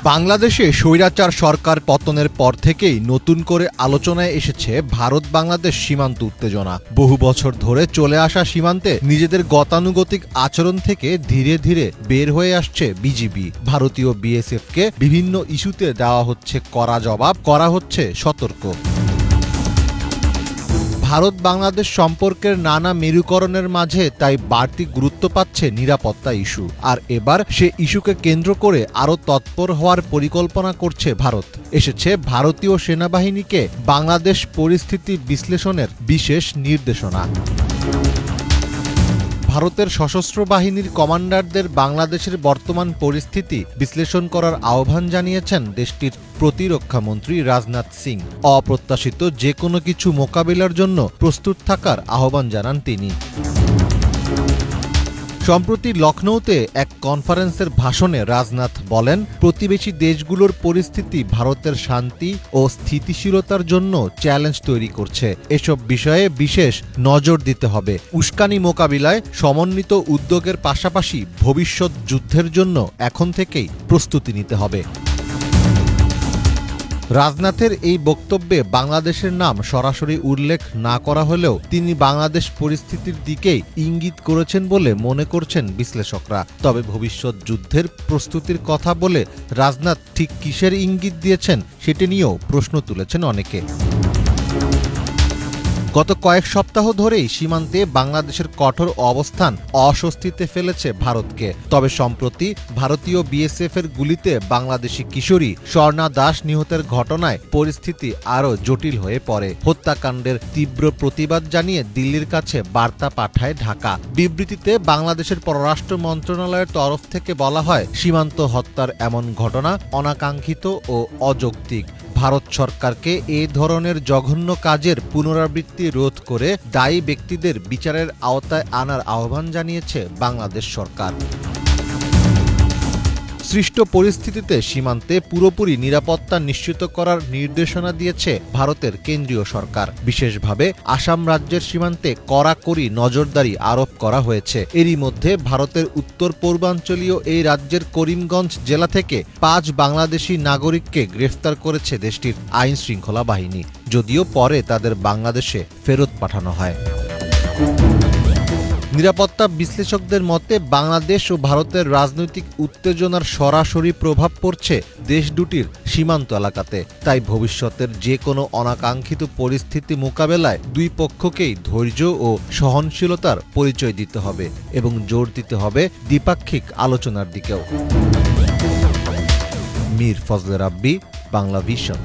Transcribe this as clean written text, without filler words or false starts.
বাংলাদেশে স্বৈরাচার সরকার পতনের পর থেকেই নতুন করে আলোচনায় এসেছে ভারত বাংলাদেশ সীমান্ত উত্তেজনা। বহু বছর ধরে চলে আসা সীমান্তে নিজেদের গতানুগতিক আচরণ থেকে ধীরে ধীরে বের হয়ে আসছে বিজিবি। ভারতীয় বিএসএফকে বিভিন্ন ইস্যুতে দেওয়া হচ্ছে কড়া জবাব, করা হচ্ছে সতর্ক। ভারত বাংলাদেশ সম্পর্কের নানা মেরুকরণের মাঝে তাই বাড়তি গুরুত্ব পাচ্ছে নিরাপত্তা ইস্যু। আর এবার সে ইস্যুকে কেন্দ্র করে আরও তৎপর হওয়ার পরিকল্পনা করছে ভারত। এসেছে ভারতীয় সেনাবাহিনীকে বাংলাদেশ পরিস্থিতি বিশ্লেষণের বিশেষ নির্দেশনা। ভারতের সশস্ত্র বাহিনীর কমান্ডারদের বাংলাদেশের বর্তমান পরিস্থিতি বিশ্লেষণ করার আহ্বান জানিয়েছেন দেশটির প্রতিরক্ষামন্ত্রী রাজনাথ সিং। অপ্রত্যাশিত যে কোনো কিছু মোকাবিলার জন্য প্রস্তুত থাকার আহ্বান জানান তিনি। সম্প্রতি লখনৌতে এক কনফারেন্সের ভাষণে রাজনাথ বলেন, প্রতিবেশী দেশগুলোর পরিস্থিতি ভারতের শান্তি ও স্থিতিশীলতার জন্য চ্যালেঞ্জ তৈরি করছে। এসব বিষয়ে বিশেষ নজর দিতে হবে। উস্কানি মোকাবিলায় সমন্বিত উদ্যোগের পাশাপাশি ভবিষ্যৎ যুদ্ধের জন্য এখন থেকেই প্রস্তুতি নিতে হবে। রাজনাথের এই বক্তব্যে বাংলাদেশের নাম সরাসরি উল্লেখ না করা হলেও তিনি বাংলাদেশ পরিস্থিতির দিকেই ইঙ্গিত করেছেন বলে মনে করছেন বিশ্লেষকরা। তবে ভবিষ্যৎ যুদ্ধের প্রস্তুতির কথা বলে রাজনাথ ঠিক কিসের ইঙ্গিত দিয়েছেন সেটি নিয়েও প্রশ্ন তুলেছেন অনেকে। গত কয়েক সপ্তাহ ধরেই সীমান্তে বাংলাদেশের কঠোর অবস্থান অস্বস্তিতে ফেলেছে ভারতকে। তবে সম্প্রতি ভারতীয় বিএসএফের গুলিতে বাংলাদেশি কিশোরী স্বর্ণা দাস নিহতের ঘটনায় পরিস্থিতি আরও জটিল হয়ে পড়ে। হত্যাকাণ্ডের তীব্র প্রতিবাদ জানিয়ে দিল্লির কাছে বার্তা পাঠায় ঢাকা। বিবৃতিতে বাংলাদেশের পররাষ্ট্র মন্ত্রণালয়ের তরফ থেকে বলা হয়, সীমান্ত হত্যার এমন ঘটনা অনাকাঙ্ক্ষিত ও অযৌক্তিক। ভারত সরকারকে এ ধরনের জঘন্য কাজের পুনরাবৃত্তি রোধ করে দায়ী ব্যক্তিদের বিচারের আওতায় আনার আহ্বান জানিয়েছে বাংলাদেশ সরকার। সৃষ্ট পরিস্থিতিতে সীমান্তে পুরোপুরি নিরাপত্তা নিশ্চিত করার নির্দেশনা দিয়েছে ভারতের কেন্দ্রীয় সরকার। বিশেষভাবে আসাম রাজ্যের সীমান্তে কড়াকড়ি নজরদারি আরোপ করা হয়েছে। এরই মধ্যে ভারতের উত্তর পূর্বাঞ্চলীয় এই রাজ্যের করিমগঞ্জ জেলা থেকে ৫ বাংলাদেশি নাগরিককে গ্রেফতার করেছে দেশটির আইন শৃঙ্খলা বাহিনী, যদিও পরে তাদের বাংলাদেশে ফেরত পাঠানো হয়। নিরাপত্তা বিশ্লেষকদের মতে বাংলাদেশ ও ভারতের রাজনৈতিক উত্তেজনার সরাসরি প্রভাব পড়ছে দেশ দুটির সীমান্ত এলাকাতে। তাই ভবিষ্যতের যে কোনো অনাকাঙ্ক্ষিত পরিস্থিতি মোকাবেলায় দুই পক্ষকেই ধৈর্য ও সহনশীলতার পরিচয় দিতে হবে এবং জোর দিতে হবে দ্বিপাক্ষিক আলোচনার দিকেও। মীর ফজলে রাব্বি, বাংলা ভিশন।